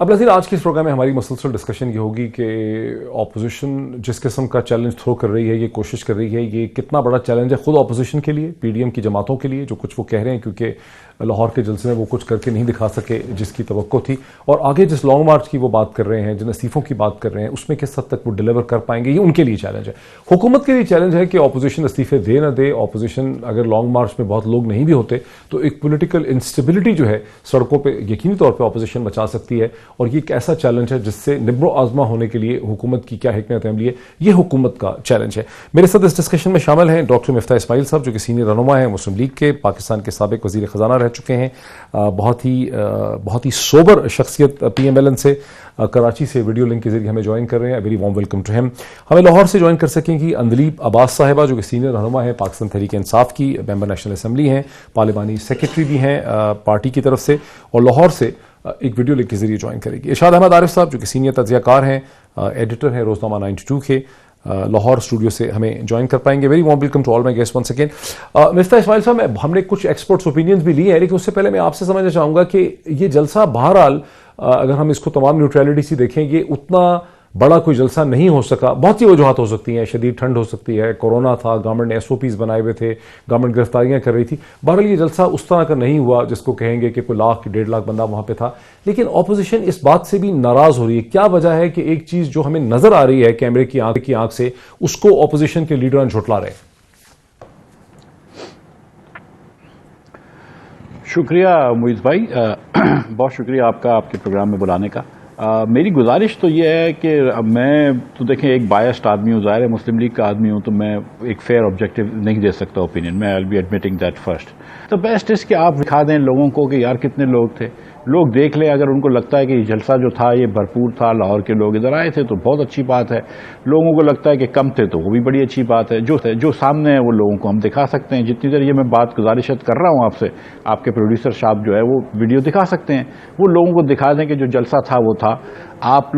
اب نظیر آج کے اس پروگرام میں ہماری مسلسل ڈسکشن یہ ہوگی کہ اپوزیشن جس قسم کا چیلنج تھرو کر رہی ہے، یہ کوشش کر رہی ہے، یہ کتنا بڑا چیلنج ہے خود اپوزیشن کے لیے، پی ڈی ایم کی جماعتوں کے لیے، جو کچھ وہ کہہ رہے ہیں کیونکہ لاہور کے جلسے میں وہ کچھ کر کے نہیں دکھا سکے جس کی توقع تھی، اور آگے جس لانگ مارچ کی وہ بات کر رہے ہیں، جن استعفوں کی بات کر رہے ہیں، اس میں کس حد تک وہ ڈیلیور کر پائیں گے، یہ ان کے لیے چیلنج ہے۔ حکومت کے لیے چیلنج ہے کہ اپوزیشن استعفے دے نہ دے، اپوزیشن اگر لانگ مارچ میں بہت لوگ نہیں بھی ہوتے تو ایک پولیٹیکل انسٹیبلٹی جو ہے سڑکوں پہ یقینی طور پہ اپوزیشن بچا سکتی ہے، اور یہ ایک ایسا چیلنج ہے جس سے نبر و آزما ہونے کے لیے حکومت کی کیا حکمت عملی ہے، یہ حکومت کا چیلنج ہے۔ میرے ساتھ اس ڈسکشن میں شامل ہیں ڈاکٹر مفتاح اسماعیل صاحب، جو کہ سینئر رہنما ہیں مسلم لیگ کے، پاکستان کے سابق وزیر خزانہ رہ چکے ہیں، بہت ہی سوبر شخصیت پی ایم ایل این سے کراچی سے ویڈیو لنک کے ذریعے ہمیں جوائن کر رہے ہیں، ویری وارم ویلکم ٹو ہم۔ ہمیں لاہور سے جوائن کر سکیں گی اندلیب عباس صاحبہ، جو کہ سینئر رہنما ہیں پاکستان تحریک انصاف کی، ممبر نیشنل اسمبلی ہیں، پارلیمانی سیکرٹری بھی ہیں پارٹی کی طرف سے، اور لاہور سے ایک ویڈیو لنک کے ذریعے جوائن کرے گی ارشاد احمد عارف صاحب، جو کہ سینئر تجزیہ کار ہیں، ایڈیٹر ہیں روزنامہ 92 کے، لاہور اسٹوڈیو سے ہمیں جوائن کر پائیں گے۔ Very warm welcome to all my guest once again. Miftah Ismail صاحب، ہم نے کچھ ایکسپرٹس اوپینینز بھی لیے ہیں، لیکن اس سے پہلے میں آپ سے سمجھنا چاہوں گا کہ یہ جلسہ بہرحال اگر ہم اس کو تمام نیوٹریلٹی سے دیکھیں، یہ اتنا بڑا کوئی جلسہ نہیں ہو سکا۔ بہت سی وجوہات ہو سکتی ہیں، شدید ٹھنڈ ہو سکتی ہے، کورونا تھا، گورنمنٹ نے ایس او پیز بنائے ہوئے تھے، گورنمنٹ گرفتاریاں کر رہی تھی، بہرحال یہ جلسہ اس طرح کا نہیں ہوا جس کو کہیں گے کہ کوئی 1,00,000 بندہ وہاں پہ تھا۔ لیکن اپوزیشن اس بات سے بھی ناراض ہو رہی ہے، کیا وجہ ہے کہ ایک چیز جو ہمیں نظر آ رہی ہے کیمرے کی آنکھ سے، اس کو اپوزیشن کے لیڈران جھٹلا رہے ہیں؟ شکریہ معیز بھائی، بہت شکریہ آپ کا، آپ کے پروگرام میں بلانے کا۔ میری گزارش تو یہ ہے کہ میں تو دیکھیں ایک بائسڈ آدمی ہوں، ظاہر ہے مسلم لیگ کا آدمی ہوں، تو میں ایک فیئر آبجیکٹو نہیں دے سکتا اوپینین، میں آئی بی ایڈمیٹنگ دیٹ فرسٹ۔ تو بیسٹ اس کہ آپ دکھا دیں لوگوں کو کہ یار کتنے لوگ تھے، لوگ دیکھ لیں، اگر ان کو لگتا ہے کہ یہ جلسہ جو تھا یہ بھرپور تھا، لاہور کے لوگ ادھر آئے تھے تو بہت اچھی بات ہے، لوگوں کو لگتا ہے کہ کم تھے تو وہ بھی بڑی اچھی بات ہے، جو سامنے ہے وہ لوگوں کو ہم دکھا سکتے ہیں۔ جتنی دیر یہ میں بات گزارشت کر رہا ہوں آپ سے، آپ کے پروڈیوسر صاحب جو ہے وہ ویڈیو دکھا سکتے ہیں، وہ لوگوں کو دکھا دیں کہ جو جلسہ تھا وہ تھا۔ آپ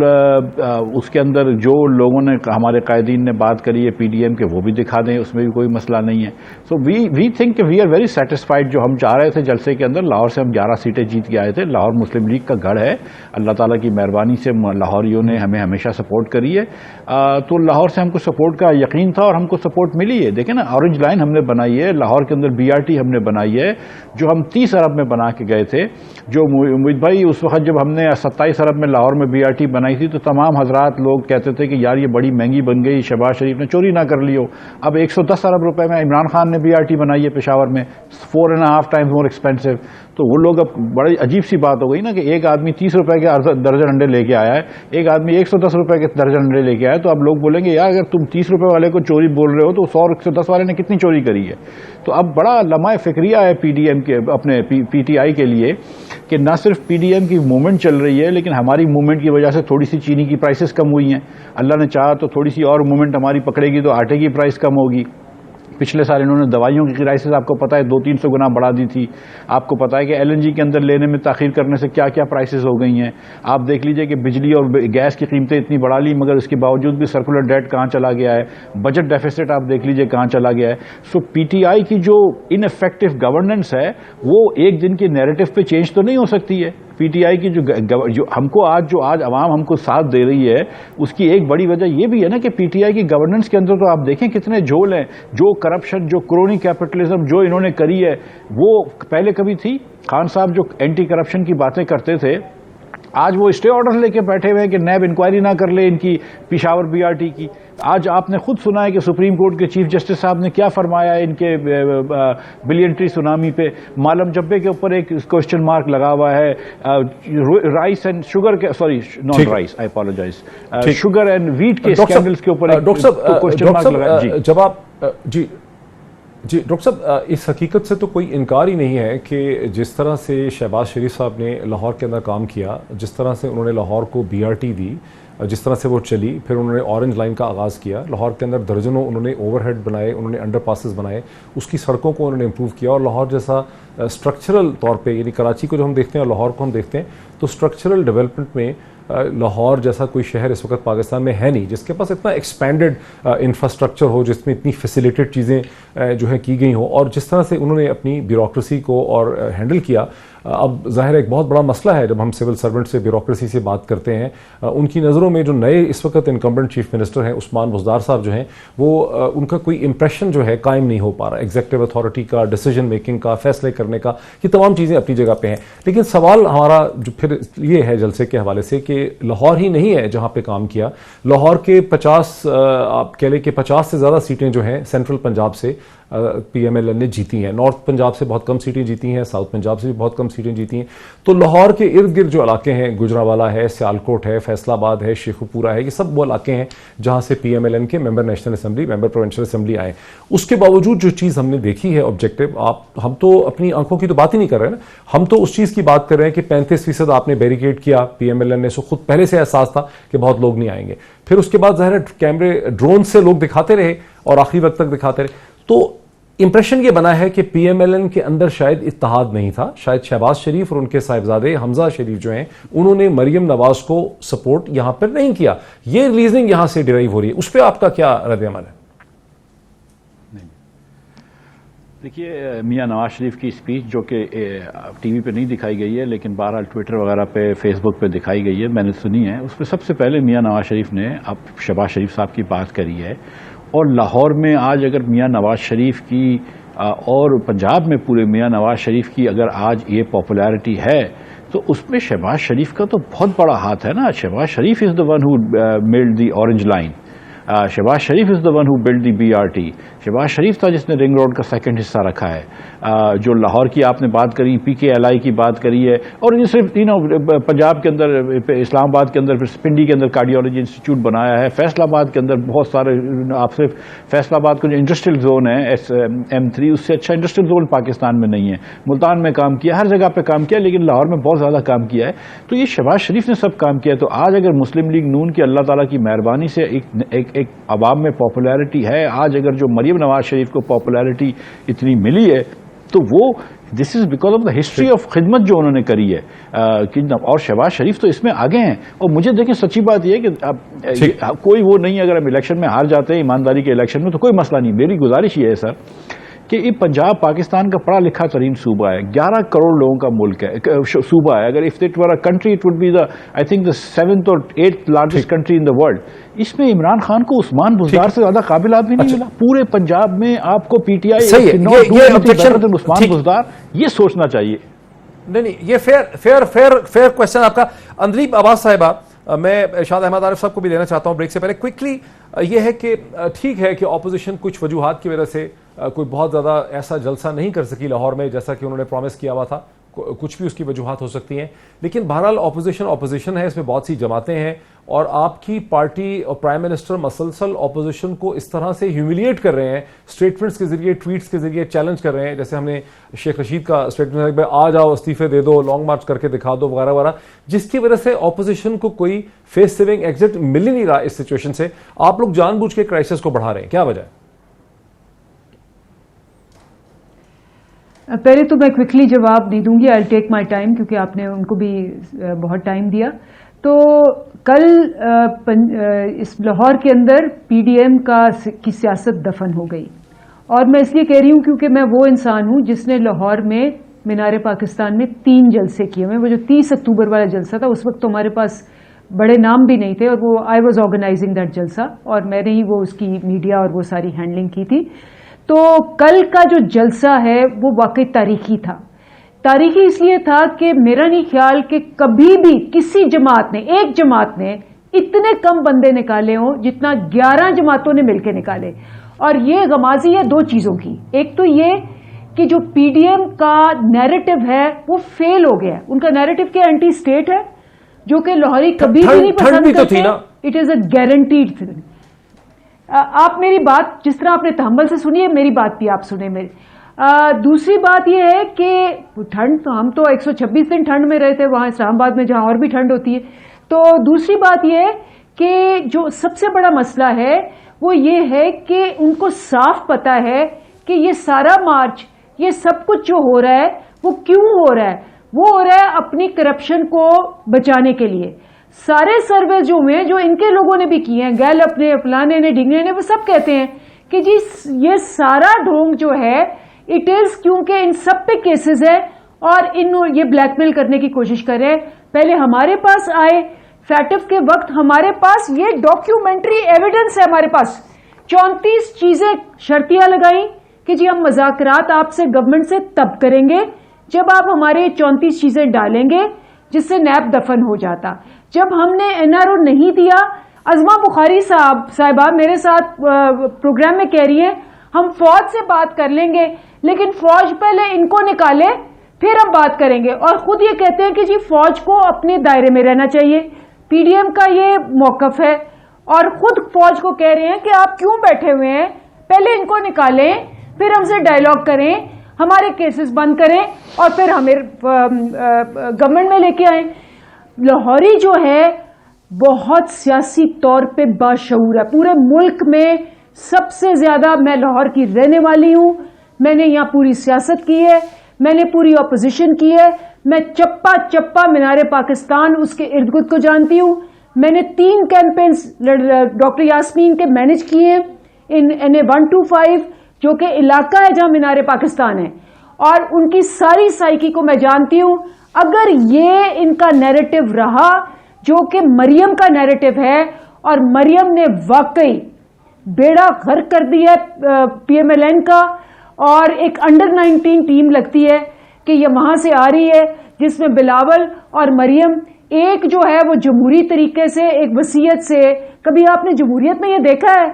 اس کے اندر جو لوگوں نے ہمارے قائدین نے بات کری ہے پی ڈی ایم کے، وہ بھی دکھا دیں، اس میں بھی کوئی مسئلہ نہیں ہے۔ سو وی تھنک کہ وی آر ویری سیٹسفائڈ۔ جو ہم چاہ رہے تھے جلسے کے اندر، لاہور سے ہم 11 سیٹیں جیت کے آئے تھے، لاہور مسلم لیگ کا گڑھ ہے، اللہ تعالیٰ کی مہربانی سے لاہوریوں نے ہمیں ہمیشہ سپورٹ کری ہے، تو لاہور سے ہم کو سپورٹ کا یقین تھا اور ہم کو سپورٹ ملی ہے۔ دیکھیں نا، اورنج لائن ہم نے بنائی ہے لاہور کے اندر، بی آر ٹی ہم نے بنائی ہے جو ہم 30 ارب میں بنا کے گئے تھے، جو امید بھائی اس وقت جب ہم نے 27 ارب میں لاہور میں بی آر ٹی بنائی تھی تو تمام حضرات لوگ کہتے تھے کہ یار یہ بڑی مہنگی بن گئی، شہباز شریف نے چوری نہ کر لی ہو۔ اب 110 ارب روپے میں عمران خان نے بی آر ٹی بنائی ہے پشاور میں، 4.5 times مور ایکسپینسو۔ تو وہ لوگ، اب بڑی عجیب سی بات ہو گئی نا کہ ایک آدمی 30 روپے کے درجن انڈے لے کے آیا ہے، ایک آدمی 110 روپے کے درجن انڈے لے کے آیا ہے، تو اب لوگ بولیں گے یار اگر تم 30 روپے والے کو چوری بول رہے ہو تو 110 والے نے کتنی چوری کری ہے۔ تو اب بڑا لمحہ فکریہ ہے پی ڈی ایم کے، اپنے پی ٹی آئی کے لیے، کہ نہ صرف پی ڈی ایم کی موومنٹ چل رہی ہے لیکن ہماری موومنٹ کی وجہ سے تھوڑی سی چینی کی پرائسز کم ہوئی ہیں، اللہ نے چاہا تو تھوڑی سی اور موومنٹ ہماری پکڑے گی تو آٹے کی پرائس کم ہوگی۔ پچھلے سال انہوں نے دوائیوں کی پرائسز آپ کو پتہ ہے 200-300 گنا بڑھا دی تھی، آپ کو پتہ ہے کہ ایل این جی کے اندر لینے میں تاخیر کرنے سے کیا کیا پرائسز ہو گئی ہیں، آپ دیکھ لیجئے کہ بجلی اور گیس کی قیمتیں اتنی بڑھا لی مگر اس کے باوجود بھی سرکولر ڈیٹ کہاں چلا گیا ہے، بجٹ ڈیفیسٹ آپ دیکھ لیجئے کہاں چلا گیا ہے۔ سو پی ٹی آئی کی جو ان افیکٹو گورننس ہے وہ ایک دن کے نیریٹو پہ چینج تو نہیں ہو سکتی ہے۔ پی ٹی آئی کی جو ہم کو آج عوام ہم کو ساتھ دے رہی ہے، اس کی ایک بڑی وجہ یہ بھی ہے نا کہ پی ٹی آئی کی گورننس کے اندر تو آپ دیکھیں کتنے جھول ہیں، جو کرپشن، جو کرونی کیپٹلزم جو انہوں نے کری ہے وہ پہلے کبھی تھی۔ خان صاحب جو اینٹی کرپشن کی باتیں کرتے تھے، آج وہ اسٹے آرڈر لے کے بیٹھے ہوئے ہیں کہ نیب انکوائری نہ کر لے ان کی پشاور بی آر ٹی کی۔ آج آپ نے خود سنا ہے کہ سپریم کورٹ کے چیف جسٹس صاحب نے کیا فرمایا ان کے بلین ٹری سونامی پہ، مالم جبے کے اوپر ایک کوسچن مارک لگا ہوا ہے، رائس اینڈ شوگر کے، sorry not rice, I apologize, sugar and wheat کے اسکینڈلز کے اوپر کوسچن مارک لگا۔ جب آپ جی ڈاکٹر صاحب، اس حقیقت سے تو کوئی انکار ہی نہیں ہے کہ جس طرح سے شہباز شریف صاحب نے لاہور کے اندر کام کیا، جس طرح سے انہوں نے لاہور کو بی آر ٹی دی، جس طرح سے وہ چلی، پھر انہوں نے اورنج لائن کا آغاز کیا، لاہور کے اندر درجنوں انہوں نے اوور ہیڈ بنائے، انہوں نے انڈر پاسز بنائے، اس کی سڑکوں کو انہوں نے امپروو کیا، اور لاہور جیسا اسٹرکچرل طور پہ، یعنی کراچی کو جو ہم دیکھتے ہیں اور لاہور کو ہم دیکھتے ہیں، تو اسٹرکچرل ڈیولپمنٹ میں لاہور جیسا کوئی شہر اس وقت پاکستان میں ہے نہیں جس کے پاس اتنا ایکسپینڈڈ انفراسٹرکچر ہو، جس میں اتنی فیسیلیٹیڈ چیزیں جو ہیں کی گئی ہوں، اور جس طرح سے انہوں نے اپنی بیوروکریسی کو اور ہینڈل کیا، اب ظاہر ایک بہت بڑا مسئلہ ہے جب ہم سول سرونٹ سے بیوروکریسی سے بات کرتے ہیں. ان کی نظروں میں جو نئے اس وقت انکمبنٹ چیف منسٹر ہیں عثمان بزدار صاحب جو ہیں وہ ان کا کوئی امپریشن جو ہے قائم نہیں ہو پا رہا. ایگزیکٹو اتھارٹی کا, ڈیسیجن میکنگ کا, فیصلے کرنے کا, یہ تمام چیزیں اپنی جگہ پہ ہیں. لیکن سوال ہمارا جو پھر یہ ہے جلسے کے حوالے سے کہ لاہور ہی نہیں ہے جہاں پہ کام کیا. لاہور کے 50 آپ کہہ لیں کہ 50 سے زیادہ سیٹیں جو ہیں سینٹرل پنجاب سے پی ایم ایل این نے جیتی ہیں. نارتھ پنجاب سے بہت کم سیٹیں جیتی ہیں, ساؤتھ پنجاب سے بھی بہت کم سیٹیں جیتی ہیں. تو لاہور کے ارد گرد جو علاقے ہیں, گجرانوالہ ہے, سیالکوٹ ہے, فیصل آباد ہے, شیخوپورہ ہے, یہ سب وہ علاقے ہیں جہاں سے پی ایم ایل این کے ممبر نیشنل اسمبلی, ممبر پروونشل اسمبلی آئے. اس کے باوجود جو چیز ہم نے دیکھی ہے آبجیکٹو, ہم تو اپنی آنکھوں کی تو بات ہی نہیں کر رہے نا, ہم تو اس چیز کی بات کر رہے ہیں کہ 35% آپ نے بیریکیڈ کیا. پی ایم ایل این نے سو خود پہلے سے احساس تھا کہ بہت لوگ نہیں آئیں گے. پھر اس کے بعد ظاہر کیمرے ڈرون سے لوگ دکھاتے رہے اور آخری وقت تک دکھاتے رہے. تو امپریشن یہ بنا ہے کہ پی ایم ایل این کے اندر شاید اتحاد نہیں تھا. شاید شہباز شریف اور ان کے صاحبزادے حمزہ شریف جو ہیں انہوں نے مریم نواز کو سپورٹ یہاں پر نہیں کیا. یہ ریزننگ یہاں سے ڈیرائیو ہو رہی ہے. اس پہ آپ کا کیا رد عمل ہے؟ دیکھیے, میاں نواز شریف کی اسپیچ جو کہ ٹی وی پہ نہیں دکھائی گئی ہے لیکن بہرحال ٹویٹر وغیرہ پہ, فیس بک پہ دکھائی گئی ہے, میں نے سنی ہے. اس پہ سب سے پہلے میاں نواز شریف نے اب شہباز شریف صاحب کی بات کری ہے. اور لاہور میں آج اگر میاں نواز شریف کی اور پنجاب میں پورے میاں نواز شریف کی اگر آج یہ پاپولیرٹی ہے تو اس میں شہباز شریف کا تو بہت بڑا ہاتھ ہے نا. Shehbaz Sharif is the one who made the Orange Line. Shehbaz Sharif is the one who build the BRT. Shehbaz Sharif تھا جس نے رنگ روڈ کا سیکنڈ حصہ رکھا ہے. جو لاہور کی آپ نے بات کری, PKLI کی بات کری ہے, اور یہ صرف پنجاب کے اندر, اسلام آباد کے اندر, پھر پنڈی کے اندر کارڈیولوجی انسٹیٹیوٹ بنایا ہے. فیصل آباد کے اندر بہت سارے, آپ صرف فیصل آباد کا جو انڈسٹریل زون ہے M3, اس سے اچھا انڈسٹریل زون پاکستان میں نہیں ہے. ملتان میں کام کیا, ہر جگہ پہ کام کیا, لیکن لاہور میں بہت زیادہ کام کیا ہے. تو یہ شہباز شریف نے سب کام کیا. تو آج اگر مسلم لیگ نون کی اللہ تعالیٰ کی مہربانی سے ایک عوام میں پاپولیرٹی ہے, آج اگر جو مریم نواز شریف کو پاپولیرٹی اتنی ملی ہے تو وہ this is because of the history of خدمت جو انہوں نے کری ہے. اور شہباز شریف تو اس میں آگے ہیں. اور مجھے دیکھیں, سچی بات یہ ہے کہ کوئی وہ نہیں, اگر ہم الیکشن میں ہار جاتے ہیں ایمانداری کے الیکشن میں تو کوئی مسئلہ نہیں. میری گزارش یہ ہے سر کہ یہ پنجاب پاکستان کا پڑھا لکھا ترین صوبہ ہے, 11 کروڑ لوگوں کا ملک ہے, صوبہ ہے. اگر if it were a country it would be the I think the 7th اور 8th largest country in the world. اس میں عمران خان کو عثمان بزدار سے زیادہ قابل آدمی نہیں ملا. پورے پنجاب میں آپ کو PTI عثمان بزدار, یہ سوچنا چاہیے. نہیں, یہ فیئر کوشچن آپ کا. اندلیب عباس صاحبہ, میں ارشاد احمد عارف صاحب کو بھی لینا چاہتا ہوں بریک سے پہلے. کوئکلی یہ ہے کہ ٹھیک ہے کہ اپوزیشن کچھ وجوہات کی وجہ سے کوئی بہت زیادہ ایسا جلسہ نہیں کر سکی لاہور میں جیسا کہ انہوں نے پرومس کیا ہوا تھا. کچھ بھی اس کی وجوہات ہو سکتی ہیں, لیکن بہرحال اپوزیشن ہے, اس میں بہت سی جماعتیں ہیں, اور آپ کی پارٹی اور پرائم منسٹر مسلسل اپوزیشن کو اس طرح سے ہیوملیٹ کر رہے ہیں, اسٹیٹمنٹس کے ذریعے, ٹویٹس کے ذریعے چیلنج کر رہے ہیں. جیسے ہم نے شیخ رشید کا اسٹیٹمنٹ, آ جاؤ استعفے دے دو, لانگ مارچ کر کے دکھا دو, وغیرہ وغیرہ, جس کی وجہ سے اپوزیشن کو کوئی فیس سیونگ ایگزٹ مل ہی نہیں رہا اس سچویشن سے. آپ لوگ جان بوجھ کے کرائسس کو بڑھا رہے ہیں, کیا وجہ ہے؟ پہلے تو میں کوئکلی جواب دے دوں گی, آئی ٹیک مائی ٹائم, کیونکہ آپ نے ان کو بھی بہت ٹائم دیا. تو کل اس لاہور کے اندر PDM کی سیاست دفن ہو گئی, اور میں اس لیے کہہ رہی ہوں کیونکہ میں وہ انسان ہوں جس نے لاہور میں مینار پاکستان میں 3 جلسے کیے ہوئے. وہ جو 30 اکتوبر والا جلسہ تھا, اس وقت تو ہمارے پاس بڑے نام بھی نہیں تھے, اور وہ آئی واز آرگنائزنگ دیٹ جلسہ, اور میں نے ہی وہ اس کی میڈیا اور وہ ساری ہینڈلنگ کی تھی. تو کل کا جو جلسہ ہے وہ واقعی تاریخی تھا. تاریخی اس لیے تھا کہ میرا نہیں خیال کہ کبھی بھی کسی جماعت نے, ایک جماعت نے اتنے کم بندے نکالے ہوں جتنا 11 جماعتوں نے مل کے نکالے. اور یہ غمازی ہے 2 چیزوں کی. ایک تو یہ کہ جو PDM کا نیریٹو ہے وہ فیل ہو گیا. ان کا نیریٹو کیا اینٹی اسٹیٹ ہے, جو کہ لاہوری کبھی بھی نہیں پسند کرتے. It is a guaranteed thing. آپ میری بات جس طرح آپ نے تحمل سے سنی ہے, میری بات بھی آپ سنیں میری. دوسری بات یہ ہے کہ ٹھنڈ, ہم تو 126 دن ٹھنڈ میں رہے تھے وہاں اسلام آباد میں, جہاں اور بھی ٹھنڈ ہوتی ہے. تو دوسری بات یہ ہے کہ جو سب سے بڑا مسئلہ ہے وہ یہ ہے کہ ان کو صاف پتا ہے کہ یہ سارا مارچ, یہ سب کچھ جو ہو رہا ہے وہ کیوں ہو رہا ہے. وہ ہو رہا ہے اپنی کرپشن کو بچانے کے لیے. سارے سروے جو ہوئے, جو ان کے لوگوں نے بھی کیے ہیں, گیل اپنے, فلانے نے, ڈھنگنے نے, وہ سب کہتے ہیں کہ جی یہ سارا ڈھونگ جو ہے اٹ از کیونکہ ان سب پہ کیسز ہے اور یہ بلیک میل کرنے کی کوشش کر رہے ہیں. پہلے ہمارے پاس آئے, فیٹف کے وقت ہمارے پاس یہ ڈاکیومنٹری ایویڈنس ہے, ہمارے پاس 34 چیزیں شرطیاں لگائیں کہ جی ہم مذاکرات آپ سے گورنمنٹ سے تب کریں گے جب آپ ہمارے 34 چیزیں ڈالیں گے جس سے نیب دفن ہو جاتا. جب ہم نے NRO نہیں دیا, عظمہ بخاری صاحبہ میرے ساتھ پروگرام میں کہہ رہی ہیں ہم فوج سے بات کر لیں گے, لیکن فوج پہلے ان کو نکالے پھر ہم بات کریں گے. اور خود یہ کہتے ہیں کہ جی فوج کو اپنے دائرے میں رہنا چاہیے. PDM کا یہ موقف ہے اور خود فوج کو کہہ رہے ہیں کہ آپ کیوں بیٹھے ہوئے ہیں, پہلے ان کو نکالیں پھر ہم سے ڈائیلاگ کریں, ہمارے کیسز بند کریں اور پھر ہمیں گورنمنٹ میں لے کے آئیں. لاہوری جو ہے بہت سیاسی طور پہ باشعور ہے. پورے ملک میں سب سے زیادہ, میں لاہور کی رہنے والی ہوں, میں نے یہاں پوری سیاست کی ہے, میں نے پوری اپوزیشن کی ہے, میں چپا چپا مینار پاکستان اس کے ارد گرد کو جانتی ہوں. میں نے 3 کیمپینز ڈاکٹر یاسمین کے مینج کیے ہیں ان NA 125 جو کہ علاقہ ہے جہاں مینار پاکستان ہے, اور ان کی ساری سائیکی کو میں جانتی ہوں. اگر یہ ان کا نیریٹو رہا جو کہ مریم کا نیریٹو ہے, اور مریم نے واقعی بیڑا غرق کر دیا PMLN کا, اور ایک انڈر 19 ٹیم لگتی ہے کہ یہ وہاں سے آ رہی ہے جس میں بلاول اور مریم, ایک جو ہے وہ جمہوری طریقے سے ایک وصیت سے, کبھی آپ نے جمہوریت میں یہ دیکھا ہے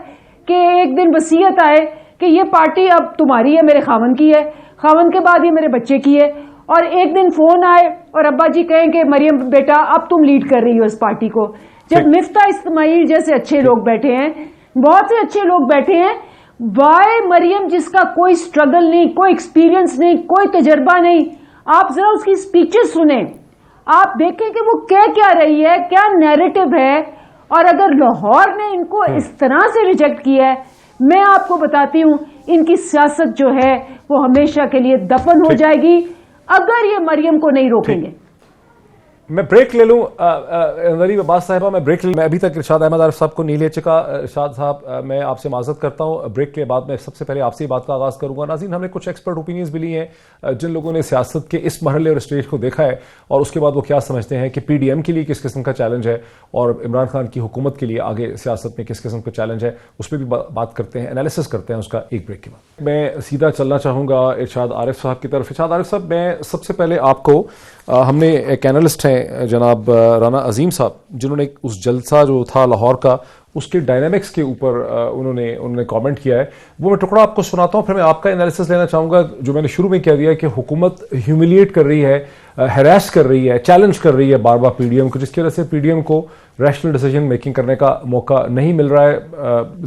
کہ ایک دن وصیت آئے کہ یہ پارٹی اب تمہاری ہے, میرے خاوند کی ہے, خاوند کے بعد یہ میرے بچے کی ہے, اور ایک دن فون آئے اور ابا جی کہیں کہ مریم بیٹا اب تم لیڈ کر رہی ہو اس پارٹی کو. جب مفتاح اسماعیل جیسے اچھے لوگ بیٹھے ہیں, بہت سے اچھے لوگ بیٹھے ہیں, وائے مریم جس کا کوئی سٹرگل نہیں, کوئی ایکسپیرینس نہیں, کوئی تجربہ نہیں, آپ ذرا اس کی سپیچز سنیں, آپ دیکھیں کہ وہ کیا رہی ہے, کیا نیریٹو ہے. اور اگر لاہور نے ان کو اس طرح سے ریجیکٹ کیا ہے, میں آپ کو بتاتی ہوں ان کی سیاست جو ہے وہ ہمیشہ کے لیے دفن ہو جائے گی اگر یہ مریم کو نہیں روکیں گے. میں بریک لے لوں غریب عباس صاحبہ, میں بریک میں ابھی تک ارشاد احمد عارف صاحب کو نہیں لے چکا. ارشاد صاحب میں آپ سے معذرت کرتا ہوں, بریک کے بعد میں سب سے پہلے آپ سے بات کا آغاز کروں گا. ناظرین, ہم نے کچھ ایکسپرٹ اوپینینز بھی لی ہیں جن لوگوں نے سیاست کے اس مرحلے اور اسٹیج کو دیکھا ہے, اور اس کے بعد وہ کیا سمجھتے ہیں کہ PDM کے لیے کس قسم کا چیلنج ہے اور عمران خان کی حکومت کے لیے آگے سیاست میں کس قسم کا چیلنج ہے, اس پہ بھی بات کرتے ہیں, انالیسس کرتے ہیں اس کا ایک بریک کے بعد. میں سیدھا چلنا چاہوں گا ارشاد عارف صاحب کی طرف. ارشاد عارف صاحب, میں سب سے پہلے آپ کو, ہم نے ایک اینالسٹ ہیں جناب رانا عظیم صاحب جنہوں نے اس جلسہ جو تھا لاہور کا اس کے ڈائنامکس کے اوپر انہوں نے کامنٹ کیا ہے, وہ میں ٹکڑا آپ کو سناتا ہوں, پھر میں آپ کا انالیسس لینا چاہوں گا. جو میں نے شروع میں کہہ دیا کہ حکومت ہیوملیٹ کر رہی ہے, ہیراس کر رہی ہے, چیلنج کر رہی ہے بار بار PDM کو, جس کی وجہ سے PDM کو ریشنل ڈیسیجن میکنگ کرنے کا موقع نہیں مل رہا ہے.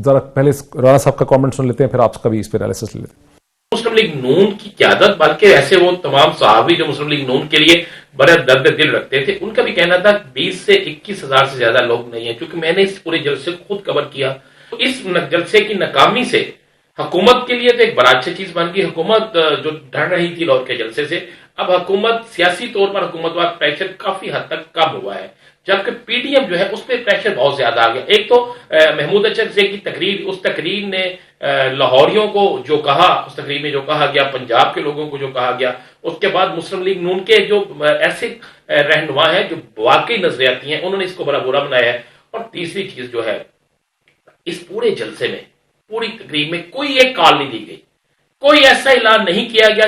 ذرا پہلے رانا صاحب کا کامنٹ سن لیتے ہیں, پھر آپ کا بھی اس پہ انالیسس لے لیتے ہیں. مسلم لیگ نون کی قیادت, بلکہ ایسے وہ تمام صحافی جو مسلم لیگ نون کے لیے بڑے درد دل رکھتے تھے, ان کا بھی کہنا تھا 20 سے 21 ہزار سے زیادہ لوگ نہیں ہیں. کیونکہ میں نے اس پورے جلسے کو خود کور کیا, تو اس جلسے کی ناکامی سے حکومت کے لیے تو ایک بڑا اچھی چیز بن گئی. حکومت جو ڈر رہی تھی لاہور کے جلسے سے, اب حکومت سیاسی طور پر حکومت وار پریشر کافی حد تک کم ہوا ہے, جبکہ PDM جو ہے اس پہ پریشر بہت زیادہ آ گیا. ایک تو محمود اچھر کی تقریر, اس تقریر نے لاہوریوں کو جو کہا, اس تقریر میں جو کہا گیا, پنجاب کے لوگوں کو جو کہا گیا, اس کے بعد مسلم لیگ نون کے جو ایسے رہنما ہیں جو واقعی نظریاتی ہیں, انہوں نے اس کو بڑا برا بنایا ہے. اور تیسری چیز جو ہے, اس پورے جلسے میں, پوری تقریر میں کوئی ایک کال نہیں دی گئی, کوئی ایسا اعلان نہیں کیا گیا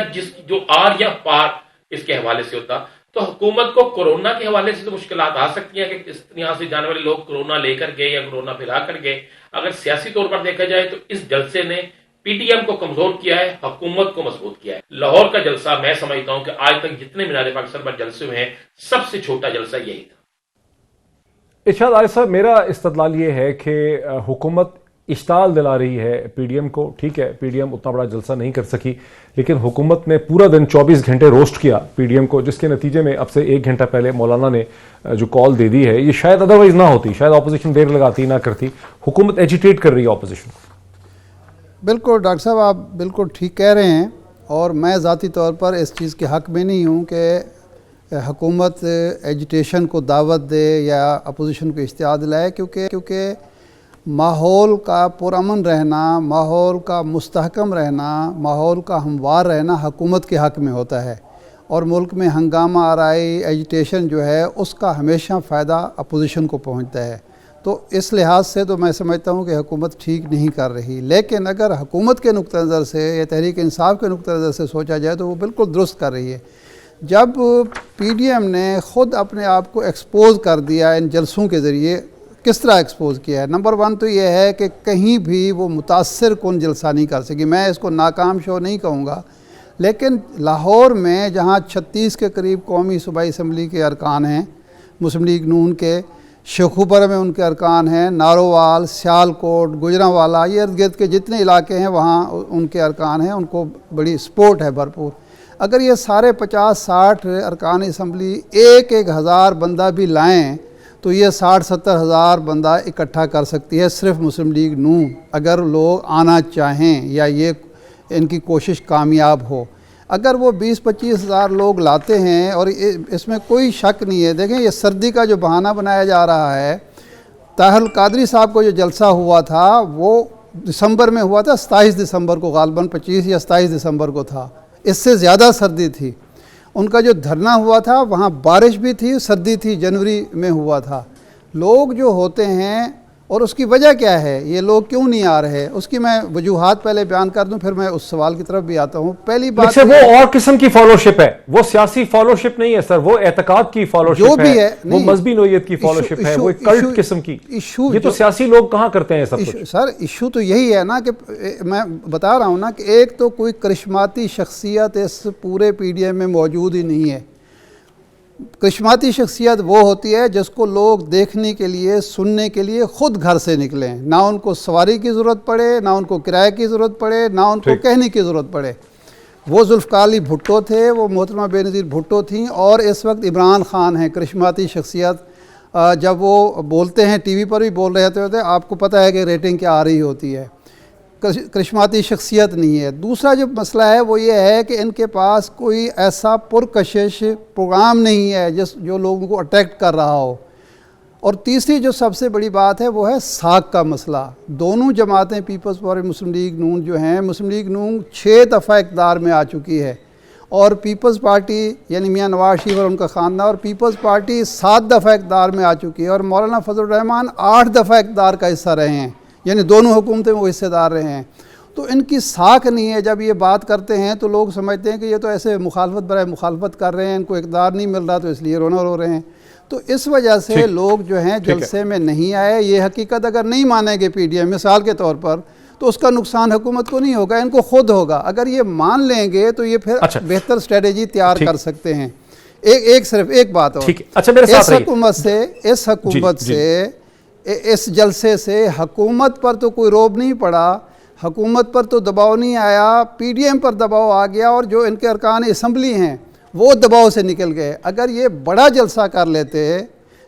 جو آر یا پار اس کے حوالے سے ہوتا. تو حکومت کو کورونا کے حوالے سے تو مشکلات آ سکتی ہیں کہ یہاں سے جانے والے لوگ کورونا لے کر گئے یا کورونا پھیلا کر گئے. اگر سیاسی طور پر دیکھا جائے تو اس جلسے نے PDM کو کمزور کیا ہے, حکومت کو مضبوط کیا ہے. لاہور کا جلسہ میں سمجھتا ہوں کہ آج تک جتنے مینار پاکستان پر جلسے ہوئے ہیں سب سے چھوٹا جلسہ یہی تھا. ارشاد عارف صاحب, میرا استدلال یہ ہے کہ حکومت اشتعال دلا رہی ہے PDM کو. ٹھیک ہے, PDM اتنا بڑا جلسہ نہیں کر سکی, لیکن حکومت نے پورا دن 24 گھنٹے روسٹ کیا PDM کو, جس کے نتیجے میں اب سے 1 گھنٹہ پہلے مولانا نے جو کال دے دی ہے, یہ شاید ادروائز نہ ہوتی, شاید اپوزیشن دیر لگاتی نہ کرتی. حکومت ایجیٹیٹ کر رہی ہے اپوزیشن کو. بالکل ڈاکٹر صاحب, آپ بالکل ٹھیک کہہ رہے ہیں, اور میں ذاتی طور پر اس چیز کے حق میں نہیں ہوں کہ حکومت ایجیٹیشن کو دعوت دے یا اپوزیشن کو اشتعال دلائے, کیونکہ ماحول کا پرامن رہنا, ماحول کا مستحکم رہنا, ماحول کا ہموار رہنا حکومت کے حق میں ہوتا ہے. اور ملک میں ہنگامہ آرائی ایجیٹیشن جو ہے اس کا ہمیشہ فائدہ اپوزیشن کو پہنچتا ہے. تو اس لحاظ سے تو میں سمجھتا ہوں کہ حکومت ٹھیک نہیں کر رہی. لیکن اگر حکومت کے نقطہ نظر سے یا تحریک انصاف کے نقطہ نظر سے سوچا جائے تو وہ بالکل درست کر رہی ہے. جب پی ڈی ایم نے خود اپنے آپ کو ایکسپوز کر دیا ان جلسوں کے ذریعے، کس طرح ایکسپوز کیا ہے؟ نمبر 1 تو یہ ہے کہ کہیں بھی وہ متاثر کن جلسہ نہیں کر سکی. میں اس کو ناکام شو نہیں کہوں گا، لیکن لاہور میں جہاں 36 کے قریب قومی صوبائی اسمبلی کے ارکان ہیں مسلم لیگ نون کے، شیخوپورہ میں ان کے ارکان ہیں، نارووال، سیالکوٹ، گجرانوالہ، یہ ارد گرد کے جتنے علاقے ہیں وہاں ان کے ارکان ہیں، ان کو بڑی سپورٹ ہے بھرپور. اگر یہ سارے 50-60 ارکان اسمبلی ایک ہزار بندہ بھی لائیں تو یہ 60-70 ہزار بندہ اکٹھا کر سکتی ہے صرف مسلم لیگ نون، اگر لوگ آنا چاہیں یا یہ ان کی کوشش کامیاب ہو. اگر وہ 20-25 ہزار لوگ لاتے ہیں، اور اس میں کوئی شک نہیں ہے. دیکھیں یہ سردی کا جو بہانہ بنایا جا رہا ہے، طاہر القادری صاحب کو جو جلسہ ہوا تھا وہ دسمبر میں ہوا تھا، 27 دسمبر کو، غالباً 25 یا 27 دسمبر کو تھا. اس سے زیادہ سردی تھی. ان کا جو دھرنا ہوا تھا وہاں بارش بھی تھی، سردی تھی، جنوری میں ہوا تھا. لوگ جو ہوتے ہیں، اور اس کی وجہ کیا ہے، یہ لوگ کیوں نہیں آ رہے، اس کی میں وجوہات پہلے بیان کر دوں، پھر میں اس سوال کی طرف بھی آتا ہوں. پہلی بات وہ اور قسم کی فالوشپ ہے، وہ سیاسی فالوشپ نہیں ہے سر، وہ اعتقاد کی فالوشپ ہے، وہ مذہبی نوعیت کی فالوشپ ہے، وہ کلٹ قسم کی. یہ تو سیاسی لوگ کہاں کرتے ہیں سب کچھ. سر ایشو تو یہی ہے نا، کہ میں بتا رہا ہوں نا کہ ایک تو کوئی کرشماتی شخصیت اس پورے پی ڈی ایم میں موجود ہی نہیں ہے. کرشماتی شخصیت وہ ہوتی ہے جس کو لوگ دیکھنے کے لیے، سننے کے لیے خود گھر سے نکلیں، نہ ان کو سواری کی ضرورت پڑے، نہ ان کو کرائے کی ضرورت پڑے، نہ ان کو کہنے کی ضرورت پڑے. وہ ذوالفقار علی بھٹو تھے، وہ محترمہ بے نظیر بھٹو تھیں، اور اس وقت عمران خان ہیں کرشماتی شخصیت. جب وہ بولتے ہیں ٹی وی پر بھی بول رہے ہوتے، آپ کو پتہ ہے کہ ریٹنگ کیا آ رہی ہوتی ہے. کرشماتی شخصیت نہیں ہے. دوسرا جو مسئلہ ہے وہ یہ ہے کہ ان کے پاس کوئی ایسا پرکشش پروگرام نہیں ہے جو لوگوں کو اٹریکٹ کر رہا ہو. اور تیسری جو سب سے بڑی بات ہے وہ ہے ساکھ کا مسئلہ. دونوں جماعتیں پیپلز پارٹی مسلم لیگ نون جو ہیں، مسلم لیگ نون 6 دفعہ اقتدار میں آ چکی ہے، اور پیپلز پارٹی یعنی میاں نواز شریف اور ان کا خاندان، اور پیپلز پارٹی 7 دفعہ اقتدار میں آ چکی ہے، اور مولانا فضل الرحمان 8 دفعہ اقتدار کا حصہ رہے ہیں، یعنی دونوں حکومتیں وہ حصے دار رہے ہیں. تو ان کی ساکھ نہیں ہے. جب یہ بات کرتے ہیں تو لوگ سمجھتے ہیں کہ یہ تو ایسے مخالفت برائے مخالفت کر رہے ہیں، ان کو اقتدار نہیں مل رہا تو اس لیے رونا رو رہے ہیں. تو اس وجہ سے لوگ جو ہیں جلسے میں نہیں آئے. یہ حقیقت اگر نہیں مانیں گے پی ڈی ایم مثال کے طور پر، تو اس کا نقصان حکومت کو نہیں ہوگا، ان کو خود ہوگا. اگر یہ مان لیں گے تو یہ پھر بہتر اسٹریٹجی تیار کر سکتے ہیں. صرف ایک بات اور، اس حکومت سے اس جلسے سے حکومت پر تو کوئی روب نہیں پڑا، حکومت پر تو دباؤ نہیں آیا، پی ڈی ایم پر دباؤ آ گیا، اور جو ان کے ارکان اسمبلی ہیں وہ دباؤ سے نکل گئے. اگر یہ بڑا جلسہ کر لیتے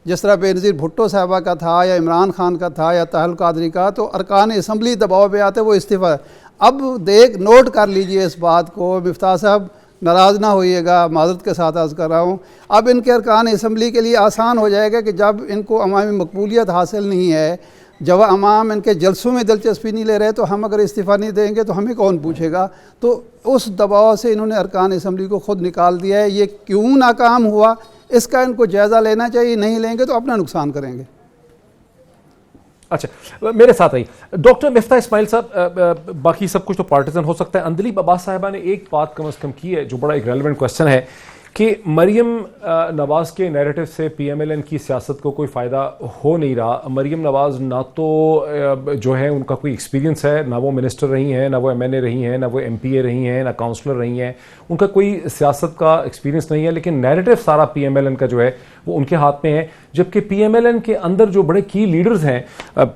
جس طرح بے نظیر بھٹو صاحبہ کا تھا یا عمران خان کا تھا یا طاہر القادری کا، تو ارکان اسمبلی دباؤ پہ آتے، وہ استعفیٰ. اب نوٹ کر لیجئے اس بات کو، مفتاح صاحب ناراض نہ ہوئیے گا، معذرت کے ساتھ عرض کر رہا ہوں. اب ان کے ارکان اسمبلی کے لیے آسان ہو جائے گا کہ جب ان کو عوامی مقبولیت حاصل نہیں ہے، جب عوام ان کے جلسوں میں دلچسپی نہیں لے رہے، تو ہم اگر استعفیٰ نہیں دیں گے تو ہمیں کون پوچھے گا. تو اس دباؤ سے انہوں نے ارکان اسمبلی کو خود نکال دیا ہے. یہ کیوں ناکام ہوا، اس کا ان کو جائزہ لینا چاہیے. نہیں لیں گے تو اپنا نقصان کریں گے. اچھا میرے ساتھ آئی ڈاکٹر مفتاح اسماعیل صاحب. باقی سب کچھ تو پارٹیزن ہو سکتا ہے. اندلیب عباس صاحبہ نے ایک بات کم از کم کی ہے جو بڑا ایک ریلیونٹ کویسچن ہے کہ مریم نواز کے نیریٹو سے پی ایم ایل این کی سیاست کو کوئی فائدہ ہو نہیں رہا. مریم نواز نہ تو جو ہے ان کا کوئی ایکسپیرینس ہے، نہ وہ منسٹر رہی ہیں، نہ وہ ایم این اے رہی ہیں، نہ وہ ایم پی اے رہی ہیں، نہ کاؤنسلر رہی ہیں. ان کا کوئی سیاست کا ایکسپیرینس نہیں ہے، لیکن نیریٹو سارا پی ایم ایل این کا جو ہے وہ ان کے ہاتھ میں ہے. جبکہ پی ایم ایل این کے اندر جو بڑے کی لیڈرز ہیں،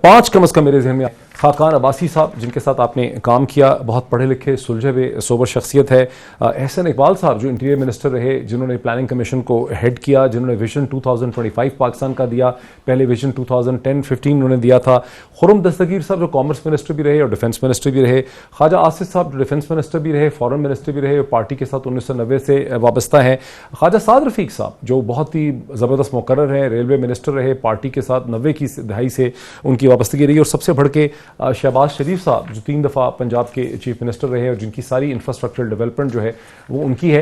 5 کم از کم میرے ذہن میں، خاقان عباسی صاحب جن کے ساتھ آپ نے کام کیا، بہت پڑھے لکھے سلجھے ہوئے سوبر شخصیت ہے. احسن اقبال صاحب جو انٹیریئر منسٹر رہے، جنہوں نے پلاننگ کمیشن کو ہیڈ کیا، جنہوں نے ویژن 2025 پاکستان کا دیا، پہلے ویژن 2010-15 انہوں نے دیا تھا. خرم دستگیر صاحب جو کامرس منسٹر بھی رہے اور ڈیفنس منسٹر بھی رہے. خواجہ آصف صاحب جو ڈیفنس منسٹر بھی رہے، فارن منسٹر بھی رہے، پارٹی کے ساتھ 1990 سے وابستہ ہیں. خواجہ سعد رفیق صاحب جو بہت ہی زبردست مقرر ہیں، ریلوے منسٹر رہے، پارٹی کے ساتھ 90 کی دہائی سے ان کی وابستگی رہی. اور سب سے بڑھ کے شہباز شریف صاحب جو 3 دفعہ پنجاب کے چیف منسٹر رہے اور جن کی ساری انفراسٹرکچر ڈیولپمنٹ جو ہے وہ ان کی ہے.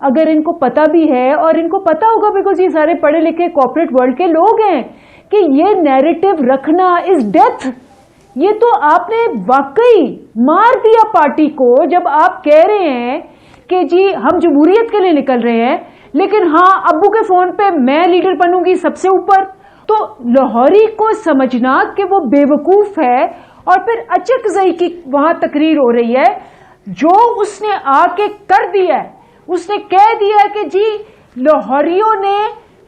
اگر ان کو پتا بھی ہے, اور ان کو پتا ہوگا بیکاز یہ سارے پڑھے لکھے کارپوریٹ ورلڈ کے لوگ ہیں, کہ یہ نیریٹو رکھنا از ڈیتھ. یہ تو آپ نے واقعی مار دیا پارٹی کو جب آپ کہہ رہے ہیں کہ جی ہم جمہوریت کے لیے نکل رہے ہیں, لیکن ہاں ابو کے فون پہ میں لیڈر بنوں گی سب سے اوپر. تو لاہوری کو سمجھنا کہ وہ بے وقوف ہے, اور پھر اچکزئی کی وہاں تقریر ہو رہی ہے, جو اس نے آ کے کر دیا ہے, اس نے کہہ دیا کہ جی لاہوریوں نے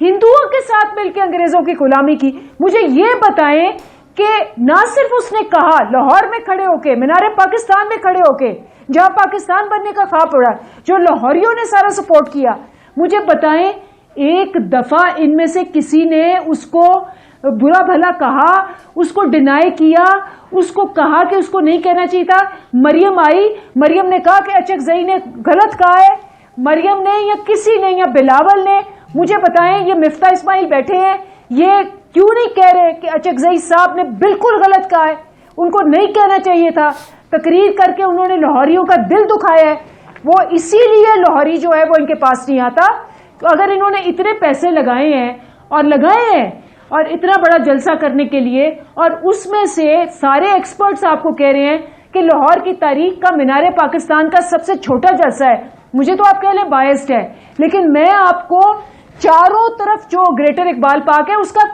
ہندوؤں کے ساتھ مل کے انگریزوں کی غلامی کی. مجھے یہ بتائیں کہ نہ صرف اس نے کہا لاہور میں کھڑے ہو کے, مینار پاکستان میں کھڑے ہو کے, جہاں پاکستان بننے کا خواب اڑا, جو لاہوریوں نے سارا سپورٹ کیا, مجھے بتائیں ایک دفعہ ان میں سے کسی نے اس کو برا بھلا کہا, اس کو ڈینائی کیا, اس کو کہا کہ اس کو نہیں کہنا چاہیے تھا؟ مریم آئی, مریم نے کہا کہ اچکزئی نے غلط کہا ہے, مریم نے یا کسی نے یا بلاول نے. مجھے بتائیں یہ مفتاح اسماعیل بیٹھے ہیں, یہ کیوں نہیں کہہ رہے کہ اچکزئی صاحب نے بالکل غلط کہا ہے, ان کو نہیں کہنا چاہیے تھا؟ تقریر کر کے انہوں نے لاہوریوں کا دل دکھایا ہے. وہ اسی لیے لاہوری جو ہے وہ ان کے پاس نہیں آتا. اگر انہوں نے اتنے پیسے لگائے ہیں اور اتنا بڑا جلسہ کرنے کے لیے, اور اس میں سے سارے ایکسپرٹس آپ کو کہہ رہے ہیں کہ لاہور کی تاریخ کا مینار پاکستان کا سب سے چھوٹا جلسہ ہے, مجھے تو آپ کہہ لیں بائسڈ ہے, لیکن میں آپ کو چاروں طرف جو گریٹر اقبال پارک ہے اس کا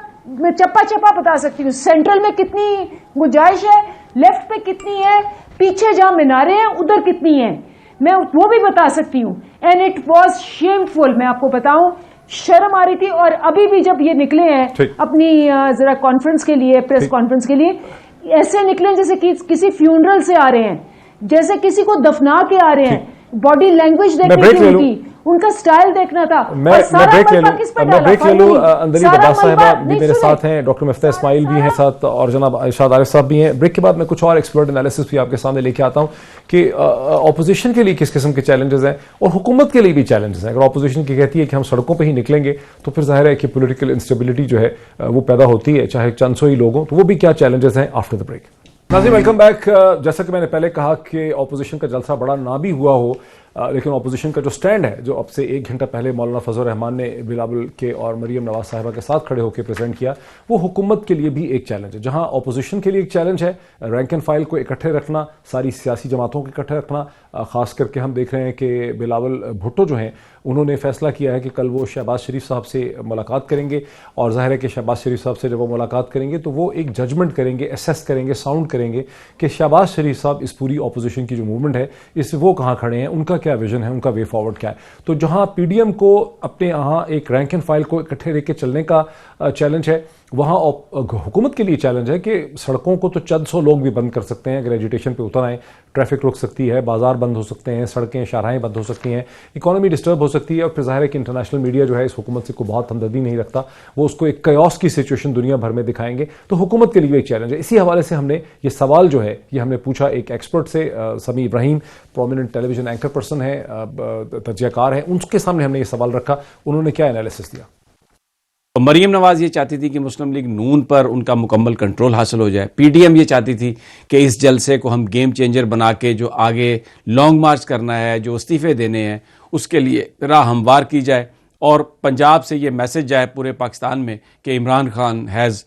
چپا چپا بتا سکتی ہوں. سینٹرل میں کتنی گنجائش ہے, لیفٹ پہ کتنی ہے, پیچھے جہاں مینارے ہیں ادھر کتنی ہیں, میں وہ بھی بتا سکتی ہوں. اینڈ اٹ واز شیم فل, میں آپ کو بتاؤں شرم آ رہی تھی. اور ابھی بھی جب یہ نکلے ہیں اپنی ذرا کانفرنس کے لیے, پریس کانفرنس کے لیے, ایسے نکلے جیسے کسی فیونرل سے آ رہے ہیں, جیسے کسی کو دفنا کے آ رہے ہیں. باڈی لینگویج دیکھنی تھی ان کی, ان کا سٹائل دیکھنا تھا. میں بریک لے لوں. اندری عباس صاحبہ بھی میرے ساتھ ہیں, ڈاکٹر مفتاح اسماعیل بھی ہیں ساتھ, اور جناب ارشاد عارف صاحب بھی ہیں. بریک کے بعد میں کچھ اور ایکسپرٹ انالیسس بھی آپ کے سامنے لے کے آتا ہوں کہ اپوزیشن کے لیے کس قسم کے چیلنجز ہیں اور حکومت کے لیے بھی چیلنجز ہیں. اگر اپوزیشن کی کہتی ہے کہ ہم سڑکوں پہ ہی نکلیں گے تو پھر ظاہر ہے کہ پولیٹیکل انسٹیبلٹی جو ہے وہ پیدا ہوتی ہے, چاہے چند سو ہی لوگوں. تو وہ بھی کیا چیلنجز ہیں آفٹر دا بریک. ناظرین ویلکم بیک. جیسا کہ میں نے پہلے کہا کہ اپوزیشن کا جلسہ بڑا نہ بھی ہوا ہو, لیکن اپوزیشن کا جو سٹینڈ ہے, جو اب سے ایک گھنٹہ پہلے مولانا فضل الرحمان نے بلاول کے اور مریم نواز صاحبہ کے ساتھ کھڑے ہو کے پریزنٹ کیا, وہ حکومت کے لیے بھی ایک چیلنج ہے. جہاں اپوزیشن کے لیے ایک چیلنج ہے رینک اینڈ فائل کو اکٹھے رکھنا, ساری سیاسی جماعتوں کو اکٹھے رکھنا. خاص کر کے ہم دیکھ رہے ہیں کہ بلاول بھٹو جو ہیں انہوں نے فیصلہ کیا ہے کہ کل وہ شہباز شریف صاحب سے ملاقات کریں گے, اور ظاہر ہے کہ شہباز شریف صاحب سے جب وہ ملاقات کریں گے تو وہ ایک ججمنٹ کریں گے, اسیس کریں گے, ساؤنڈ کریں گے کہ شہباز شریف صاحب اس پوری اپوزیشن کی جو موومنٹ ہے اس وہ کہاں کھڑے ہیں, ان کا کیا ویژن ہے, ان کا وے فارورڈ کیا ہے. تو جہاں پی ڈی ایم کو اپنے یہاں ایک رینک اینڈ فائل کو اکٹھے لے کے چلنے کا چیلنج ہے, وہاں حکومت کے لیے چیلنج ہے کہ سڑکوں کو تو چند سو لوگ بھی بند کر سکتے ہیں اگر ایجیٹیشن پہ اتر آئیں, ٹریفک رک سکتی ہے, بازار بند ہو سکتے ہیں, سڑکیں شاہراہیں بند ہو سکتی ہیں, اکانومی ڈسٹرب ہو سکتی ہے. اور پھر ظاہر ہے کہ انٹرنیشنل میڈیا جو ہے اس حکومت سے کوئی بہت ہمدردی نہیں رکھتا, وہ اس کو ایک کیوس کی سچویشن دنیا بھر میں دکھائیں گے. تو حکومت کے لیے ایک چیلنج ہے. اسی حوالے سے ہم نے یہ سوال جو ہے یہ ہم نے پوچھا ایک ایکسپرٹ سے, سمیع ابراہیم پرومیننٹ ٹیلی ویژن اینکر پرسن ہے, تجزیہ کار ہیں, ان کے سامنے ہم نے یہ سوال رکھا. انہوں نے کیا انالیسس دیا. مریم نواز یہ چاہتی تھی کہ مسلم لیگ نون پر ان کا مکمل کنٹرول حاصل ہو جائے. پی ڈی ایم یہ چاہتی تھی کہ اس جلسے کو ہم گیم چینجر بنا کے جو آگے لانگ مارچ کرنا ہے, جو استعفے دینے ہیں, اس کے لیے راہ ہموار کی جائے, اور پنجاب سے یہ میسج جائے پورے پاکستان میں کہ Imran Khan has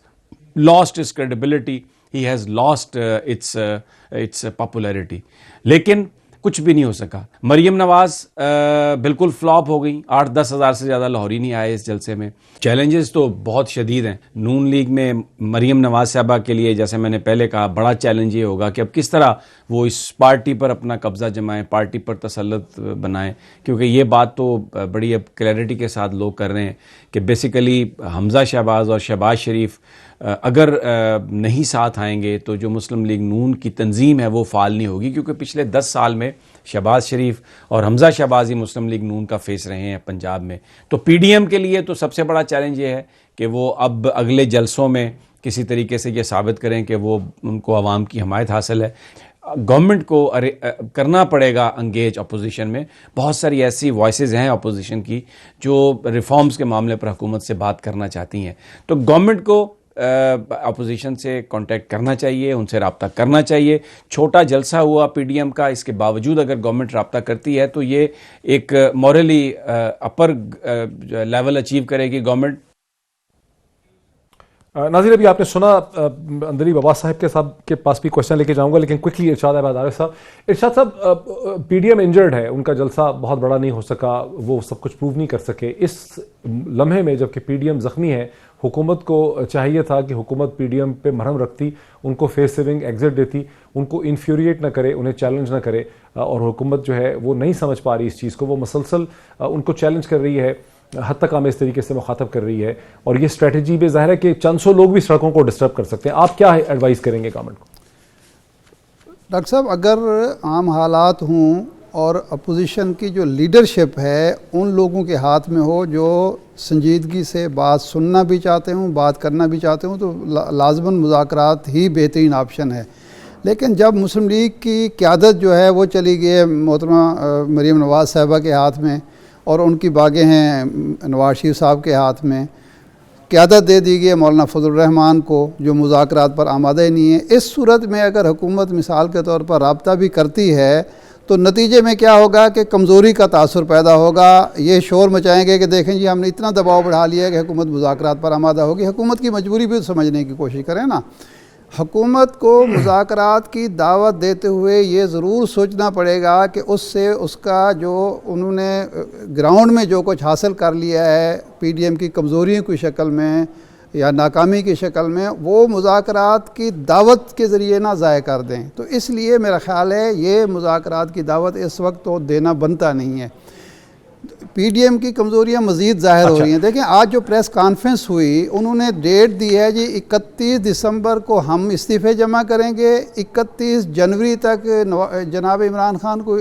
lost his credibility, he has lost its popularity. لیکن کچھ بھی نہیں ہو سکا. مریم نواز بالکل فلاپ ہو گئی. 8-10 ہزار سے زیادہ لاہوری نہیں آئے اس جلسے میں. چیلنجز تو بہت شدید ہیں. نون لیگ میں مریم نواز صاحبہ کے لیے, جیسے میں نے پہلے کہا, بڑا چیلنج یہ ہوگا کہ اب کس طرح وہ اس پارٹی پر اپنا قبضہ جمائیں, پارٹی پر تسلط بنائیں. کیونکہ یہ بات تو بڑی اب کلیئرٹی کے ساتھ لوگ کر رہے ہیں کہ بیسیکلی حمزہ شہباز اور شہباز شریف اگر نہیں ساتھ آئیں گے تو جو مسلم لیگ نون کی تنظیم ہے وہ فعال نہیں ہوگی. کیونکہ پچھلے 10 سال میں شہباز شریف اور حمزہ شہباز ہی مسلم لیگ نون کا فیس رہے ہیں پنجاب میں. تو پی ڈی ایم کے لیے تو سب سے بڑا چیلنج یہ ہے کہ وہ اب اگلے جلسوں میں کسی طریقے سے یہ ثابت کریں کہ وہ ان کو عوام کی حمایت حاصل ہے. گورنمنٹ کو کرنا پڑے گا انگیج اپوزیشن میں. بہت ساری ایسی وائسز ہیں اپوزیشن کی جو ریفارمز کے معاملے پر حکومت سے بات کرنا چاہتی ہیں. تو گورنمنٹ کو اپوزیشن سے کانٹیکٹ کرنا چاہیے, ان سے رابطہ کرنا چاہیے. چھوٹا جلسہ ہوا پی ڈی ایم کا, اس کے باوجود اگر گورنمنٹ رابطہ کرتی ہے تو یہ ایک مورلی اپر لیول اچیو کرے گی گورنمنٹ. ناظرین ابھی آپ نے سنا, اندلیب عباس صاحب کے پاس بھی کوشچن لے کے جاؤں گا, لیکن کوئکلی ارشاد احمد عارف صاحب. ارشاد صاحب, پی ڈی ایم انجرڈ ہے, ان کا جلسہ بہت بڑا نہیں ہو سکا, وہ سب کچھ پروو نہیں کر سکے. اس لمحے میں جب کہ پی ڈی ایم زخمی ہے, حکومت کو چاہیے تھا کہ حکومت پی ڈی ایم پہ مرہم رکھتی, ان کو فیس سیونگ ایگزٹ دیتی, ان کو انفیوریٹ نہ کرے, انہیں چیلنج نہ کرے. اور حکومت جو ہے وہ نہیں سمجھ پا رہی اس چیز کو, وہ مسلسل ان کو چیلنج کر رہی ہے, حد تک ہمیں اس طریقے سے مخاطب کر رہی ہے. اور یہ اسٹریٹجی بھی ظاہر ہے کہ چند سو لوگ بھی سڑکوں کو ڈسٹرب کر سکتے ہیں. آپ کیا ایڈوائز کریں گے گورنمنٹ کو؟ ڈاکٹر صاحب, اگر عام حالات ہوں اور اپوزیشن کی جو لیڈرشپ ہے ان لوگوں کے ہاتھ میں ہو جو سنجیدگی سے بات سننا بھی چاہتے ہوں, بات کرنا بھی چاہتے ہوں, تو لازماً مذاکرات ہی بہترین آپشن ہے. لیکن جب مسلم لیگ کی قیادت جو ہے وہ چلی گئی ہے محترمہ مریم نواز صاحبہ کے ہاتھ میں, اور ان کی باغیں ہیں نواز شریف صاحب کے ہاتھ میں, قیادت دے دی گئی ہے مولانا فضل الرحمان کو جو مذاکرات پر آمادہ ہی نہیں ہے. اس صورت میں اگر حکومت مثال کے طور پر رابطہ بھی کرتی ہے تو نتیجے میں کیا ہوگا کہ کمزوری کا تاثر پیدا ہوگا. یہ شور مچائیں گے کہ دیکھیں جی ہم نے اتنا دباؤ بڑھا لیا ہے کہ حکومت مذاکرات پر آمادہ ہوگی. حکومت کی مجبوری بھی سمجھنے کی کوشش کریں نا. حکومت کو مذاکرات کی دعوت دیتے ہوئے یہ ضرور سوچنا پڑے گا کہ اس سے اس کا جو انہوں نے گراؤنڈ میں جو کچھ حاصل کر لیا ہے پی ڈی ایم کی کمزوریوں کی شکل میں یا ناکامی کی شکل میں, وہ مذاکرات کی دعوت کے ذریعے نہ ضائع کر دیں. تو اس لیے میرا خیال ہے یہ مذاکرات کی دعوت اس وقت تو دینا بنتا نہیں ہے. پی ڈی ایم کی کمزوریاں مزید ظاہر ہو رہی ہیں. دیکھیں آج جو پریس کانفرنس ہوئی, انہوں نے ڈیٹ دی ہے جی 31 دسمبر کو ہم استعفے جمع کریں گے, 31 جنوری تک جناب عمران خان کو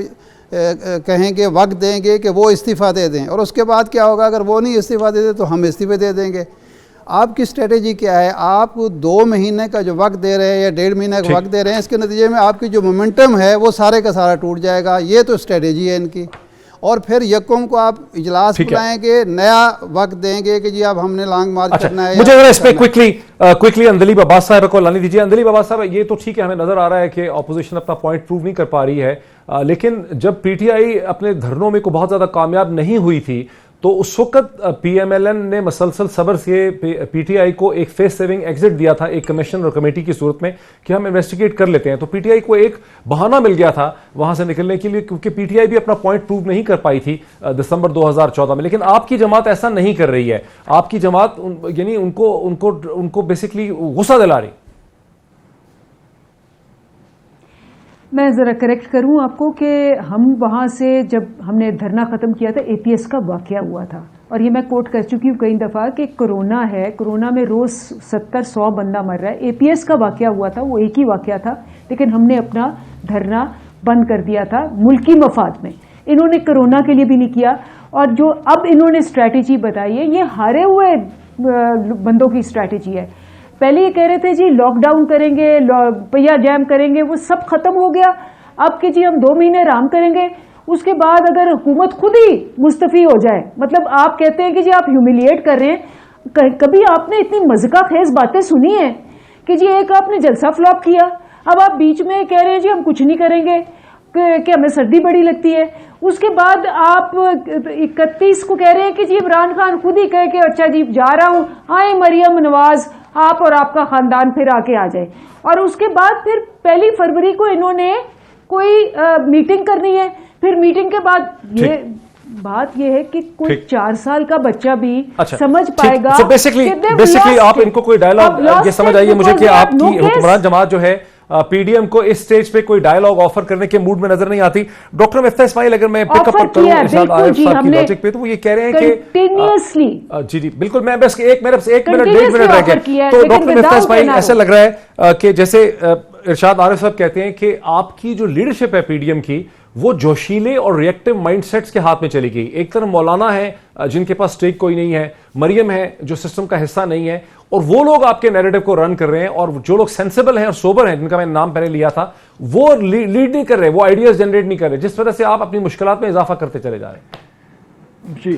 کہیں گے, وقت دیں گے کہ وہ استعفیٰ دے دیں, اور اس کے بعد کیا ہوگا, اگر وہ نہیں استعفیٰ دے دیں تو ہم استعفے دے دیں گے. آپ کی اسٹریٹجی کیا ہے؟ آپ 2 مہینے کا جو وقت دے رہے ہیں یا 1.5 مہینے کا وقت دے رہے ہیں, اس کے نتیجے میں آپ کی جو مومنٹم ہے وہ سارے کا سارا ٹوٹ جائے گا. یہ تو اسٹریٹجی ہے ان کی. اور پھر یکم کو آپ اجلاس بلائیں گے, نیا وقت دیں گے کہ جی اب ہم نے لانگ مارچ کرنا ہے. مجھے اس پہ کوئکلی اندلیب عباس صاحب کو لانے دیجیے. اندلیب عباس صاحب, یہ تو ٹھیک ہے, ہمیں نظر آ رہا ہے کہ اپوزیشن اپنا پوائنٹ پروو نہیں کر پا رہی ہے, لیکن جب پی ٹی آئی اپنے دھرنوں میں کو بہت زیادہ کامیاب نہیں ہوئی تھی تو اس وقت پی ایم ایل این نے مسلسل صبر سے پی ٹی آئی کو ایک فیس سیونگ ایگزٹ دیا تھا, ایک کمیشن اور کمیٹی کی صورت میں کہ ہم انویسٹیگیٹ کر لیتے ہیں. تو پی ٹی آئی کو ایک بہانہ مل گیا تھا وہاں سے نکلنے کے لیے, کیونکہ پی ٹی آئی بھی اپنا پوائنٹ پروو نہیں کر پائی تھی دسمبر 2014 میں. لیکن آپ کی جماعت ایسا نہیں کر رہی ہے. آپ کی جماعت یعنی ان کو بیسکلی غصہ دلا رہی. میں ذرا کریکٹ کروں آپ کو کہ ہم وہاں سے جب ہم نے دھرنا ختم کیا تھا, اے پی ایس کا واقعہ ہوا تھا, اور یہ میں کوٹ کر چکی ہوں کئی دفعہ کہ کرونا ہے, کرونا میں روز 70-100 بندہ مر رہا ہے. اے پی ایس کا واقعہ ہوا تھا, وہ ایک ہی واقعہ تھا, لیکن ہم نے اپنا دھرنا بند کر دیا تھا ملکی مفاد میں. انہوں نے کرونا کے لیے بھی نہیں کیا. اور جو اب انہوں نے اسٹریٹجی بتائی ہے, یہ ہارے ہوئے بندوں کی اسٹریٹجی ہے. پہلے یہ کہہ رہے تھے جی لاک ڈاؤن کریں گے, پہیا جام کریں گے, وہ سب ختم ہو گیا. اب کہ جی ہم 2 مہینے آرام کریں گے, اس کے بعد اگر حکومت خود ہی مستعفی ہو جائے, مطلب آپ کہتے ہیں کہ جی آپ ہیوملیٹ کر رہے ہیں. کبھی آپ نے اتنی مذاق خیز باتیں سنی ہیں کہ جی ایک آپ نے جلسہ فلاپ کیا, اب آپ بیچ میں کہہ رہے ہیں جی ہم کچھ نہیں کریں گے کہ ہمیں سردی بڑی لگتی ہے. اس کے بعد آپ 31 کو کہہ رہے ہیں کہ جی عمران خان خود ہی کہے کہ اچھا جی جا رہا ہوں, آئیں مریم نواز آپ اور آپ کا خاندان پھر آ کے آ جائے. اور اس کے بعد پھر 1 فروری کو انہوں نے کوئی میٹنگ کرنی ہے. پھر میٹنگ کے بعد یہ بات یہ ہے کہ کوئی 4 سال کا بچہ بھی سمجھ پائے گا. بیسکلی آپ ان کو کوئی ڈائلاگ یہ سمجھ آئیے مجھے کہ آپ کی حکمران جماعت جو ہے پی ڈی ایم کو اس سٹیج پہ کوئی ڈائلاگ آفر کرنے کے موڈ میں نظر نہیں آتی. ڈاکٹر مفتاح اسماعیل, اگر میں پک اپ کروں ارشاد عارف صاحب کی لاجک پہ, تو وہ یہ کہہ رہے ہیں کہ جی بالکل, میں بس 1 منٹ 1.5 منٹ رہ گئے. تو ڈاکٹر مفتاح اسماعیل, ایسا لگ رہا ہے کہ جیسے ارشاد عارف صاحب کہتے ہیں کہ آپ کی جو لیڈرشپ ہے پی ڈی ایم کی, وہ جوشیلے اور ریئیکٹیو مائنڈ سیٹس کے ہاتھ میں چلی گئی. ایک طرف مولانا ہے جن کے پاس اسٹیک کوئی نہیں ہے, مریم ہے جو سسٹم کا حصہ نہیں ہے, اور وہ لوگ آپ کے نیریٹو کو رن کر رہے ہیں, اور جو لوگ سینسیبل ہیں اور سوبر ہیں جن کا میں نے نام پہلے لیا تھا, وہ لیڈ نہیں کر رہے, وہ آئیڈیاز جنریٹ نہیں کر رہے, جس وجہ سے آپ اپنی مشکلات میں اضافہ کرتے چلے جا رہے ہیں. جی